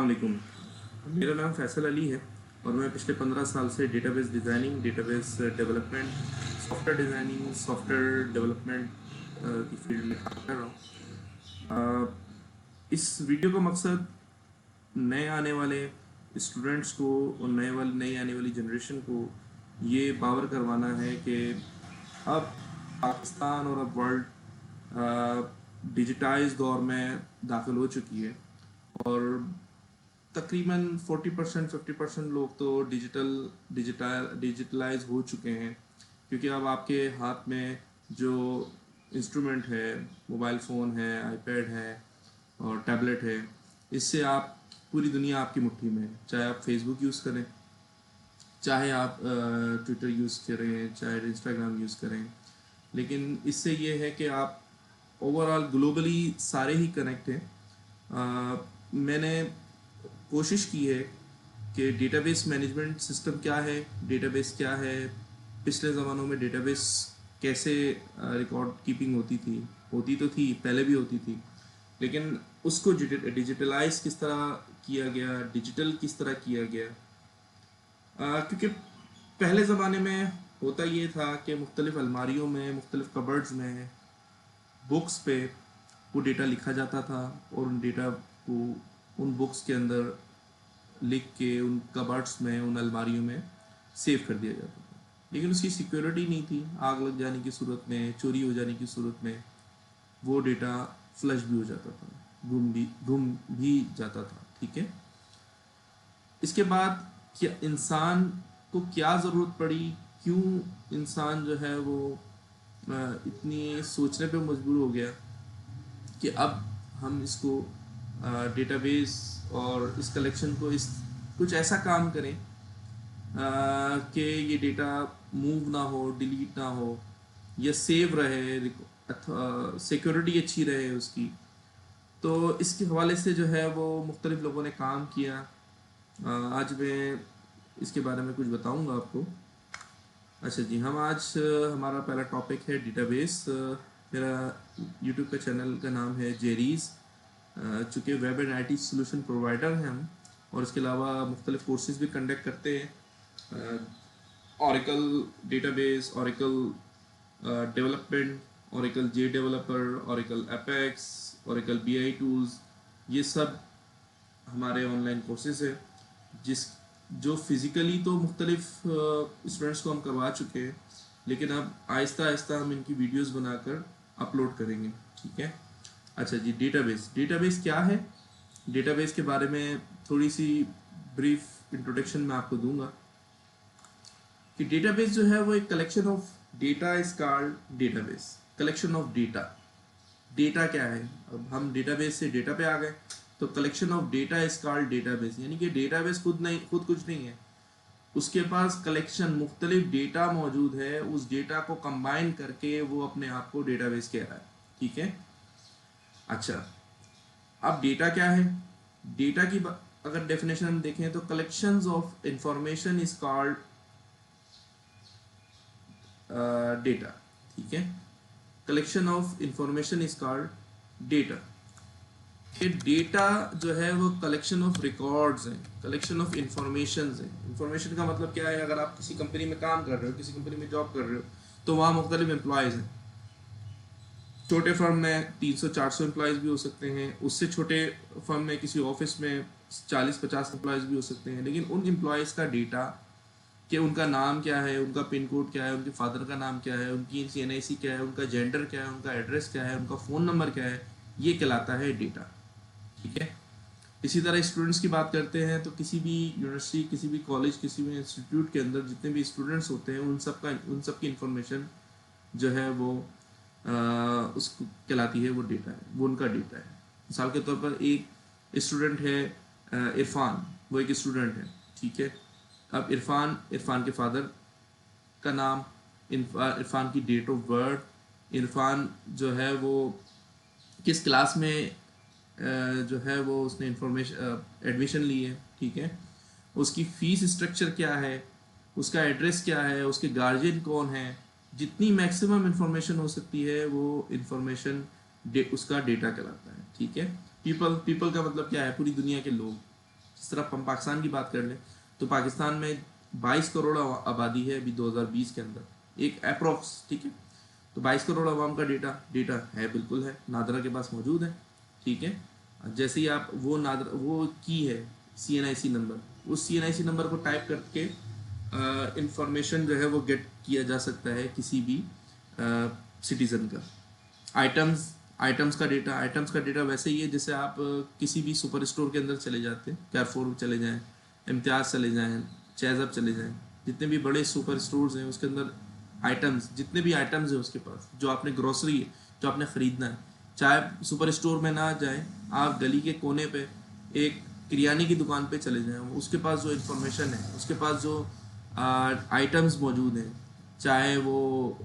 अस्सलाम वालेकुम। मेरा नाम फैसल अली है और मैं पिछले 15 साल से database designing, database development, software designing, software development की फील्ड में काम कर रहा हूँ। इस वीडियो का मकसद नए आने वाले स्टूडेंट्स को और नई आने वाली जनरेशन को ये बावर करवाना है कि अब पाकिस्तान और अब वर्ल्ड डिजिटाइज दौर में दाखिल हो चुकी है और तकरीबन 40% 50% लोग तो डिजिटलाइज हो चुके हैं, क्योंकि अब आपके हाथ में जो इंस्ट्रूमेंट है, मोबाइल फ़ोन है, आईपैड है और टैबलेट है, इससे आप पूरी दुनिया आपकी मुट्ठी में है। चाहे आप फेसबुक यूज़ करें, चाहे आप ट्विटर यूज़ करें, चाहे इंस्टाग्राम यूज़ करें, लेकिन इससे ये है कि आप ओवरऑल ग्लोबली सारे ही कनेक्ट हैं। मैंने कोशिश की है कि डेटाबेस मैनेजमेंट सिस्टम क्या है, डेटाबेस क्या है, पिछले ज़मानों में डेटाबेस कैसे रिकॉर्ड कीपिंग होती तो थी, पहले भी होती थी, लेकिन उसको डिजिटलाइज किस तरह किया गया, डिजिटल किस तरह किया गया। क्योंकि पहले ज़माने में होता ये था कि मुख्तलिफ़ अलमारियों में, मुख्तलिफ़ कबर्ड्स में, बुक्स पे वो डेटा लिखा जाता था और उन डेटा को उन बुक्स के अंदर लिख के उन कबर्ड्स में, उन अलमारियों में सेव कर दिया जाता था। लेकिन उसकी सिक्योरिटी नहीं थी। आग लग जाने की सूरत में, चोरी हो जाने की सूरत में वो डेटा फ्लश भी हो जाता था, गुम भी जाता था। ठीक है, इसके बाद क्या इंसान को क्या ज़रूरत पड़ी, क्यों इंसान जो है वो इतनी सोचने पे मजबूर हो गया कि अब हम इसको डेटाबेस और इस कलेक्शन को इस कुछ ऐसा काम करें कि ये डेटा मूव ना हो, डिलीट ना हो, या सेव रहे, सिक्योरिटी अच्छी रहे उसकी। तो इसके हवाले से जो है वो मुख्तलिफ़ लोगों ने काम किया। आज मैं इसके बारे में कुछ बताऊंगा आपको। अच्छा जी, हम आज हमारा पहला टॉपिक है डेटाबेस। मेरा यूट्यूब का चैनल का नाम है जेरीज़। चूँकि web and IT solution provider हैं हम, और इसके अलावा मुख्तलिफ़ कोर्सेज़ भी कंडक्ट करते हैं। Oracle database, Oracle development, Oracle J developer, Oracle APEX, Oracle BI tools, ये सब हमारे ऑनलाइन कोर्सेज़ है जो फ़िज़िकली तो मुख्तलिफ़ स्टूडेंट्स को हम करवा चुके हैं, लेकिन अब आहिस्ता आहिस्ता हम इनकी वीडियोस बनाकर अपलोड करेंगे। ठीक है। अच्छा जी, डेटाबेस क्या है? डेटाबेस के बारे में थोड़ी सी ब्रीफ इंट्रोडक्शन मैं आपको दूंगा कि डेटाबेस जो है वो एक collection of data is called database. Collection of data क्या है? अब हम डेटाबेस से डेटा पे आ गए, तो collection of data is called database, यानी कि डेटाबेस खुद कुछ नहीं है, उसके पास कलेक्शन मुख्तलिफ डेटा मौजूद है, उस डेटा को कंबाइन करके वो अपने आप को डेटाबेस कह रहा है। ठीक है। अच्छा, अब डेटा क्या है? डेटा की अगर डेफिनेशन हम देखें तो collections of information is called data. ठीक है, collection of information is called data. ये डेटा जो है वो कलेक्शन ऑफ रिकॉर्ड्स हैं, कलेक्शन ऑफ इंफॉर्मेशन है। इंफॉर्मेशन का मतलब क्या है? अगर आप किसी कंपनी में काम कर रहे हो, किसी कंपनी में जॉब कर रहे हो, तो वहाँ मुख्तलिफ एम्प्लॉयज़ हैं। छोटे फर्म में 300-400 एम्प्लॉयज़ भी हो सकते हैं, उससे छोटे फर्म में किसी ऑफिस में 40-50 एम्प्लॉयज़ भी हो सकते हैं। लेकिन उन एम्प्लॉयज़ का डेटा कि उनका नाम क्या है, उनका पिन कोड क्या है, उनके फादर का नाम क्या है, उनकी NIC क्या है, उनका जेंडर क्या है, उनका एड्रेस क्या है, उनका फ़ोन नंबर क्या है, ये कहलाता है डेटा। ठीक है। इसी तरह स्टूडेंट्स की बात करते हैं तो किसी भी यूनिवर्सिटी, किसी भी कॉलेज, किसी भी इंस्टीट्यूट के अंदर जितने भी स्टूडेंट्स होते हैं उन सब की इंफॉर्मेशन जो है वो उसको कहलाती है, वो डेटा है, वो उनका डेटा है। मिसाल के तौर पर एक स्टूडेंट है इरफान, वो एक स्टूडेंट है। ठीक है। अब इरफान के फादर का नाम, इरफान की डेट ऑफ बर्थ, इरफान जो है वो किस क्लास में जो है वो उसने एडमिशन ली है। ठीक है, उसकी फ़ीस स्ट्रक्चर क्या है, उसका एड्रेस क्या है, उसके गार्जियन कौन है, जितनी मैक्सिमम इंफॉर्मेशन हो सकती है वो इंफॉर्मेशन उसका डेटा कहलाता है। ठीक है। पीपल का मतलब क्या है? पूरी दुनिया के लोग। इस तरह हम पाकिस्तान की बात कर लें तो पाकिस्तान में 22 करोड़ आबादी है अभी 2020 के अंदर, एक अप्रोक्स, ठीक है। तो 22 करोड़ आवाम का डेटा है, बिल्कुल है, नादरा के पास मौजूद है, ठीक है। जैसे ही आप वो की है CNIC नंबर, उस CNIC नंबर को टाइप करके इंफॉर्मेशन जो है वो गेट किया जा सकता है किसी भी सिटीज़न का। आइटम्स का डेटा वैसे ही है जैसे आप किसी भी सुपर स्टोर के अंदर चले जाते हैं, कैरफोर चले जाएं, इम्तियाज़ चले जाएं, चेज़अप चले जाएं, जितने भी बड़े सुपर स्टोर्स हैं उसके अंदर जितने भी आइटम्स हैं उसके पास, जो आपने ग्रोसरी है, जो आपने ख़रीदना है, चाहे सुपर स्टोर में ना जाएं, आप गली के कोने पे एक किरियाने की दुकान पे चले जाएं, उसके पास जो इन्फॉर्मेशन है, उसके पास जो आइटम्स मौजूद हैं, चाहे वो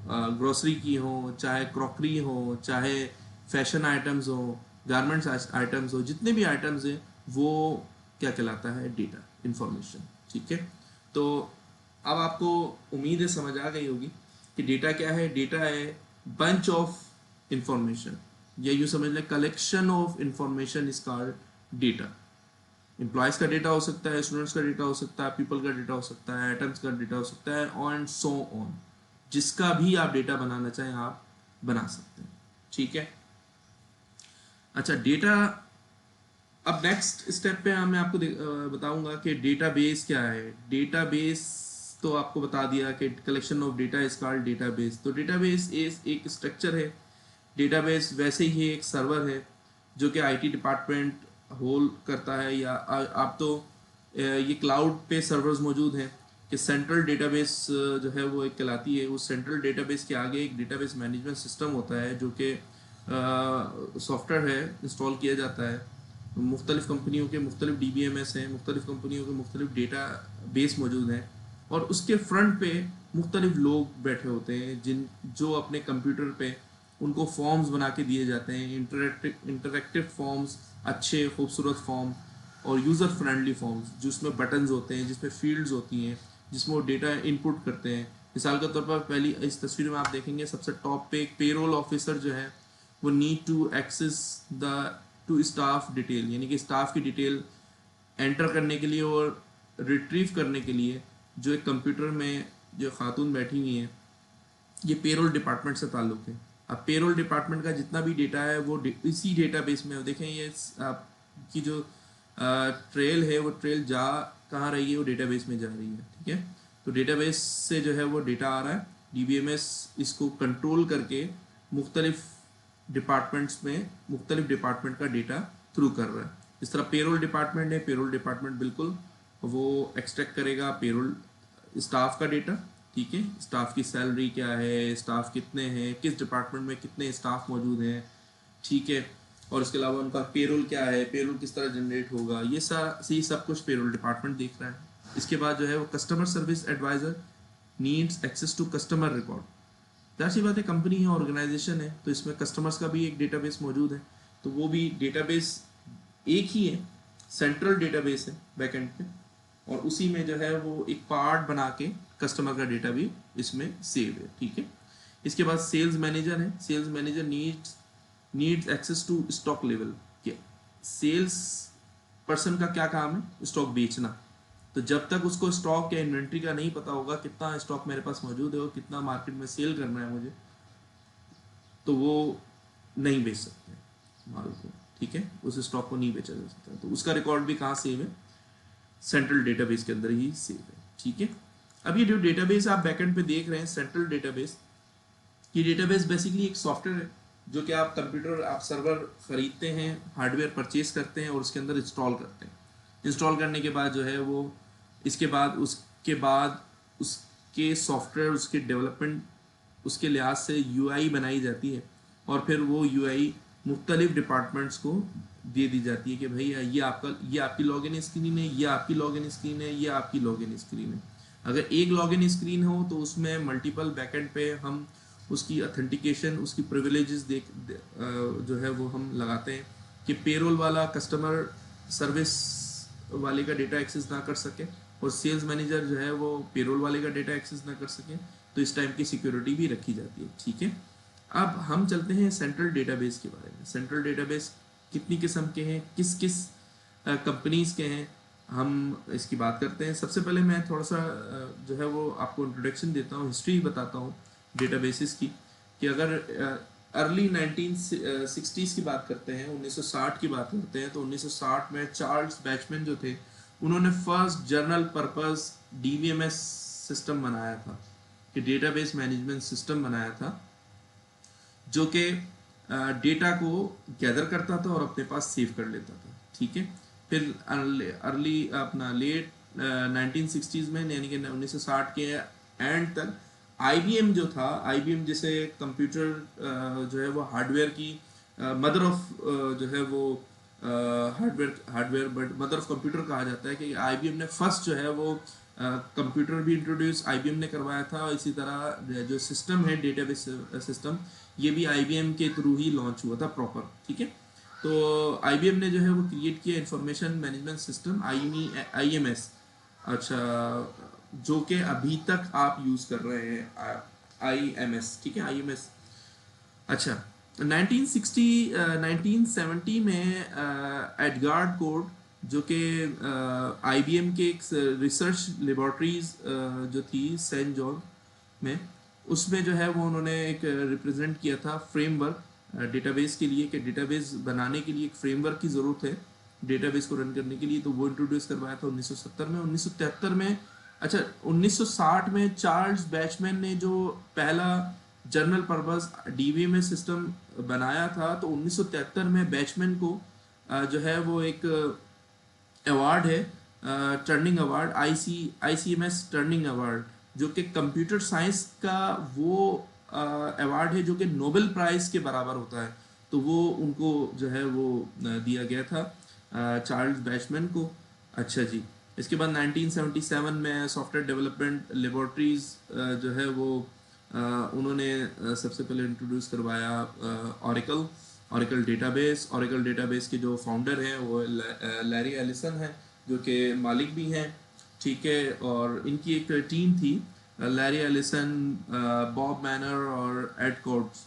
ग्रोसरी की हो, चाहे क्रॉकरी हो, चाहे फैशन आइटम्स हो, गारमेंट्स आइटम्स हो, जितने भी आइटम्स हैं वो क्या कहलाता है, डेटा, इंफॉर्मेशन, ठीक है। तो अब आपको उम्मीद है समझ आ गई होगी कि डेटा क्या है। डेटा है बंच ऑफ इंफॉर्मेशन, या यूँ समझ लें collection of information is called data. Employees का डेटा हो सकता है, स्टूडेंट्स का डेटा हो सकता है, पीपल का डेटा हो सकता है, आइटम्स का डेटा हो सकता है, एंड सो ऑन। जिसका भी आप डेटा बनाना चाहें आप बना सकते हैं, ठीक है। अच्छा, डेटा, अब नेक्स्ट स्टेप पे मैं आपको बताऊंगा कि डेटाबेस क्या है। डेटाबेस तो आपको बता दिया कि collection of data is called database. तो डेटाबेस एक स्ट्रक्चर है। डेटाबेस वैसे ही एक सर्वर है जो कि IT डिपार्टमेंट होल्ड करता है, या आप तो ये क्लाउड पे सर्वर्स मौजूद हैं कि सेंट्रल डेटाबेस जो है वो एक कहलाती है। उस सेंट्रल डेटाबेस के आगे एक डेटाबेस मैनेजमेंट सिस्टम होता है जो कि सॉफ्टवेयर है, इंस्टॉल किया जाता है। मुख्तलिफ़ कंपनियों के मुख्तलिफ DBMS हैं, मुख्तलिफ़ कंपनियों के मुख्तलिफ डेटा बेस मौजूद हैं, और उसके फ्रंट पे मुख्तलिफ लोग बैठे होते हैं जो अपने कंप्यूटर पे उनको फॉर्म्स बना के दिए जाते हैं, इंटरेक्टिव फॉर्म्स, अच्छे खूबसूरत फॉर्म और यूज़र फ्रेंडली फॉर्म्स, जिसमें बटन्स होते हैं, जिसमें फील्ड्स होती हैं, जिसमें वो डेटा इनपुट करते हैं। मिसाल के तौर पर पहली इस तस्वीर में आप देखेंगे सबसे टॉप पे एक पेरोल ऑफिसर जो है वो need to access the to staff detail, यानी कि स्टाफ की डिटेल एंटर करने के लिए और रिट्रीव करने के लिए जो एक कंप्यूटर में जो खातून बैठी हुई हैं, ये पेरोल डिपार्टमेंट से ताल्लुक़ है। अब पेरोल डिपार्टमेंट का जितना भी डेटा है वो इसी डेटाबेस में, देखें ये आपकी जो ट्रेल है वो ट्रेल जा कहाँ रही है, वो डेटाबेस में जा रही है, ठीक है। तो डेटाबेस से जो है वो डेटा आ रहा है, DBMS इसको कंट्रोल करके मुख्तलिफ डिपार्टमेंट्स में मुख्तलिफ डिपार्टमेंट का डेटा थ्रू कर रहा है। इस तरह पेरोल डिपार्टमेंट है, पेरोल डिपार्टमेंट बिल्कुल वो एक्सट्रैक्ट करेगा पेरोल स्टाफ का डेटा, ठीक है। स्टाफ की सैलरी क्या है, स्टाफ कितने हैं, किस डिपार्टमेंट में कितने स्टाफ मौजूद हैं, ठीक है। और इसके अलावा उनका पेरोल क्या है, पेरोल किस तरह जनरेट होगा, ये सब कुछ पेरोल डिपार्टमेंट देख रहा है। इसके बाद जो है वो customer service adviser needs access to customer record. जाहिर सी बात है, कंपनी है, ऑर्गेनाइजेशन है, तो इसमें कस्टमर्स का भी एक डेटाबेस मौजूद है। तो वो भी डेटाबेस एक ही है, सेंट्रल डेटाबेस है बैकएंड पे, और उसी में जो है वो एक पार्ट बना के कस्टमर का डेटा भी इसमें सेव है, ठीक है। इसके बाद सेल्स मैनेजर है। Sales manager needs access to stock level. Sales person का क्या काम है, स्टॉक बेचना। तो जब तक उसको स्टॉक या इन्वेंट्री का नहीं पता होगा कितना स्टॉक मेरे पास मौजूद है और कितना मार्केट में सेल करना है मुझे, तो वो नहीं बेच सकते माल को, ठीक है। उस स्टॉक को नहीं बेचा जा सकता। तो उसका रिकॉर्ड भी कहाँ सेव है, सेंट्रल डेटाबेस के अंदर ही सेव है, ठीक है। अब ये जो डेटाबेस आप बैकएंड पे देख रहे हैं, सेंट्रल डेटाबेस, ये डेटाबेस बेसिकली एक सॉफ्टवेयर है जो कि आप कंप्यूटर, आप सर्वर खरीदते हैं, हार्डवेयर परचेज करते हैं और उसके अंदर इंस्टॉल करते हैं। इंस्टॉल करने के बाद जो है वो उसके बाद उसके सॉफ्टवेयर, उसके डेवलपमेंट, उसके लिहाज से UI बनाई जाती है, और फिर वो UI मुख्तलिफ डिपार्टमेंट्स को दे दी जाती है कि भाई ये आपकी लॉगिन स्क्रीन है, ये आपकी लॉगिन स्क्रीन है, ये आपकी लॉगिन स्क्रीन है। अगर एक लॉगिन स्क्रीन हो तो उसमें मल्टीपल बैकएंड पे हम उसकी ऑथेंटिकेशन, उसकी प्रिविलेजेस जो है वो हम लगाते हैं कि पेरोल वाला कस्टमर सर्विस वाले का डेटा एक्सेस ना कर सके और सेल्स मैनेजर जो है वो पेरोल वाले का डेटा एक्सेस ना कर सके। तो इस टाइप की सिक्योरिटी भी रखी जाती है, ठीक है। अब हम चलते हैं सेंट्रल डेटाबेस के बारे में। सेंट्रल डेटाबेस कितनी किस्म के हैं, किस किस कंपनीज के हैं, हम इसकी बात करते हैं। सबसे पहले मैं थोड़ा सा जो है वो आपको इंट्रोडक्शन देता हूँ, हिस्ट्री बताता हूँ डेटाबेसेस की, कि अगर अर्ली 1960s की बात करते हैं, 1960 की बात करते हैं, तो 1960 में चार्ल्स बैचमैन जो थे, उन्होंने first general purpose DBMS system बनाया था, कि डेटाबेस मैनेजमेंट सिस्टम बनाया था, जो कि डेटा को गैदर करता था और अपने पास सेव कर लेता था। ठीक है। फिर अर्ली अपना लेट 1960s में, यानी कि 1960 के एंड तक, आईबीएम जो था, आईबीएम जैसे कंप्यूटर जो है वो हार्डवेयर की मदर ऑफ जो है वो hardware but mother of computer कहा जाता है, कि आईबीएम ने फर्स्ट जो है वो कंप्यूटर भी इंट्रोड्यूस आईबीएम ने करवाया था। इसी तरह जो सिस्टम है डेटाबेस सिस्टम, ये भी आईबीएम के थ्रू ही लॉन्च हुआ था प्रॉपर। ठीक है। तो आईबीएम ने जो है वो क्रिएट किया इंफॉर्मेशन मैनेजमेंट सिस्टम, आईएमएस। अच्छा, जो कि अभी तक आप यूज कर रहे हैं, आईएमएस। ठीक है, आईएमएस। अच्छा, 1970 में एडगार्ड कोड, जो कि आईबीएम के एक रिसर्च लेबोरेटरीज जो थी सेंट जॉन में, उसमें जो है वो उन्होंने एक रिप्रेजेंट किया था फ्रेमवर्क डेटाबेस के लिए, कि डेटाबेस बनाने के लिए एक फ्रेमवर्क की ज़रूरत है डेटाबेस को रन करने के लिए। तो वो इंट्रोड्यूस करवाया था 1970 में। 1973 में, अच्छा, 1960 में चार्ल्स बैचमैन ने जो पहला जनरल पर्पस डीवीएमएस सिस्टम बनाया था, तो 1973 में बैचमैन को जो है वो एक अवार्ड है, टर्निंग अवार्ड, आईसीएमएस टर्निंग अवार्ड, जो कि कंप्यूटर साइंस का वो अवार्ड है जो कि नोबेल प्राइज के बराबर होता है। तो वो उनको जो है वो दिया गया था चार्ल्स बैचमैन को। अच्छा जी। इसके बाद 1977 में सॉफ्टवेयर डेवलपमेंट लेबोरेटरीज जो है वो उन्होंने सबसे पहले इंट्रोड्यूस करवाया ओरेकल डेटाबेस। ओरेकल डेटाबेस के जो फाउंडर हैं वो लैरी एलिसन हैं, जो कि मालिक भी हैं। ठीक है। और इनकी एक टीम थी, लैरी एलिसन, बॉब मैनर और एड कॉर्ट्स।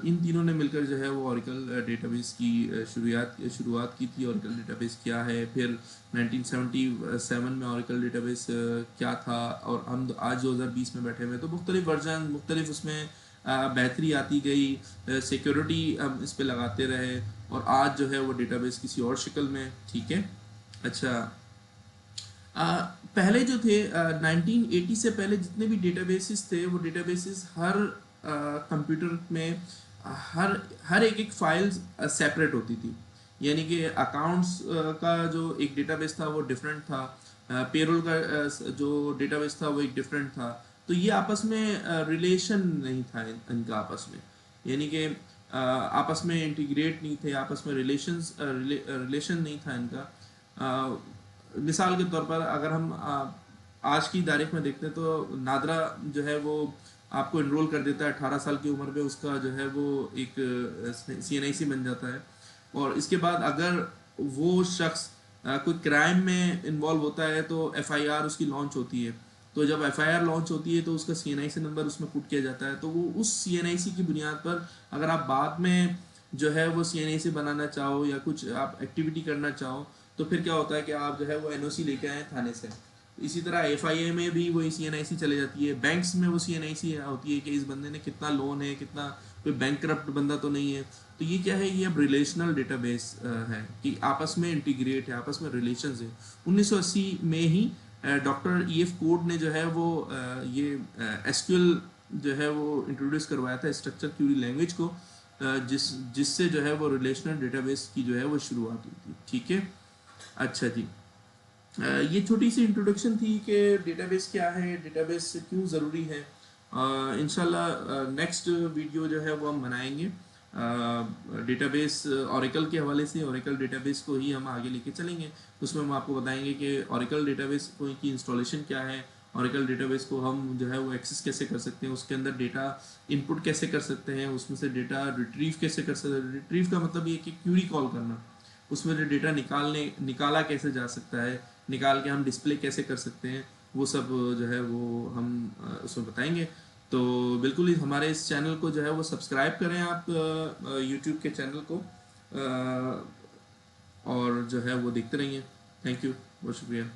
इन तीनों ने मिलकर जो है वो ओरेकल डेटाबेस की शुरुआत की थी। ओरेकल डेटाबेस क्या है, फिर 1977 में ओरेकल डेटाबेस क्या था, और हम आज 2020 में बैठे हुए, तो मुख्तलिफ वर्जन, मुख्तलिफ उसमें बेहतरी आती गई, सिक्योरिटी हम इस पे लगाते रहे, और आज जो है वो डेटाबेस किसी और शक्ल में। ठीक है। अच्छा, पहले जो थे 1980 से पहले जितने भी डेटाबेसेस थे, वो डेटाबेसेस हर कंप्यूटर में हर हर एक फाइल्स सेपरेट होती थी। यानी कि अकाउंट्स का जो एक डेटाबेस था वो डिफरेंट था, पेरोल का जो डेटाबेस था वो एक डिफरेंट था। तो ये आपस में रिलेशन नहीं था इनका आपस में, यानी कि आपस में इंटीग्रेट नहीं थे, आपस में रिलेशन नहीं था इनका। मिसाल के तौर पर अगर हम आज की तारीख में देखते हैं, तो नादरा जो है वो आपको इनरोल कर देता है 18 साल की उम्र में, उसका जो है वो एक सीएनआईसी बन जाता है। और इसके बाद अगर वो शख्स कोई क्राइम में इन्वॉल्व होता है, तो एफआईआर उसकी लॉन्च होती है। तो जब एफआईआर लॉन्च होती है तो उसका सीएनआईसी नंबर उसमें पुट किया जाता है। तो वो उस सीएनआईसी की बुनियाद पर अगर आप बाद में जो है वो सीएनआईसी बनाना चाहो या कुछ आप एक्टिविटी करना चाहो, तो फिर क्या होता है कि आप जो है वो एनओसी लेके आए थाने से। इसी तरह एफआईए में भी वही सीएनआईसी चले जाती है, बैंक्स में वो सीएनआईसी होती है कि इस बंदे ने कितना लोन है, कितना, कोई बैंक करप्ट बंदा तो नहीं है। तो ये क्या है, ये अब रिलेशनल डेटाबेस है, कि आपस में इंटीग्रेट है, आपस में रिलेशंस है। 1980 में ही डॉक्टर ईएफ कोड ने जो है वो ये एसक्यूएल जो है वो इंट्रोड्यूस करवाया था, स्ट्रक्चर क्यूरी लैंग्वेज को, जिससे जो है वो रिलेशनल डेटाबेस की जो है वो शुरुआत हुई थी। ठीक है। अच्छा जी। ये छोटी सी इंट्रोडक्शन थी कि डेटाबेस क्या है, डेटाबेस क्यों ज़रूरी है। इंशाल्लाह नेक्स्ट वीडियो जो है वो हम बनाएंगे डेटाबेस ओरेकल के हवाले से। ओरेकल डेटाबेस को ही हम आगे लेके चलेंगे। उसमें हम आपको बताएंगे कि ओरेकल डेटाबेस को की इंस्टॉलेशन क्या है, ओरेकल डेटाबेस को हम जो है वो एक्सेस कैसे कर सकते हैं, उसके अंदर डेटा इनपुट कैसे कर सकते हैं, उसमें से डेटा रिट्रीव कैसे कर सकते हैं। रिट्रीव का मतलब ये कि क्यूरी कॉल करना, उसमें जो डेटा निकाला कैसे जा सकता है, निकाल के हम डिस्प्ले कैसे कर सकते हैं, वो सब जो है वो हम उसमें बताएंगे। तो बिल्कुल ही हमारे इस चैनल को जो है वो सब्सक्राइब करें आप, यूट्यूब के चैनल को। और जो है वो देखते रहिए। थैंक यू, बहुत शुक्रिया।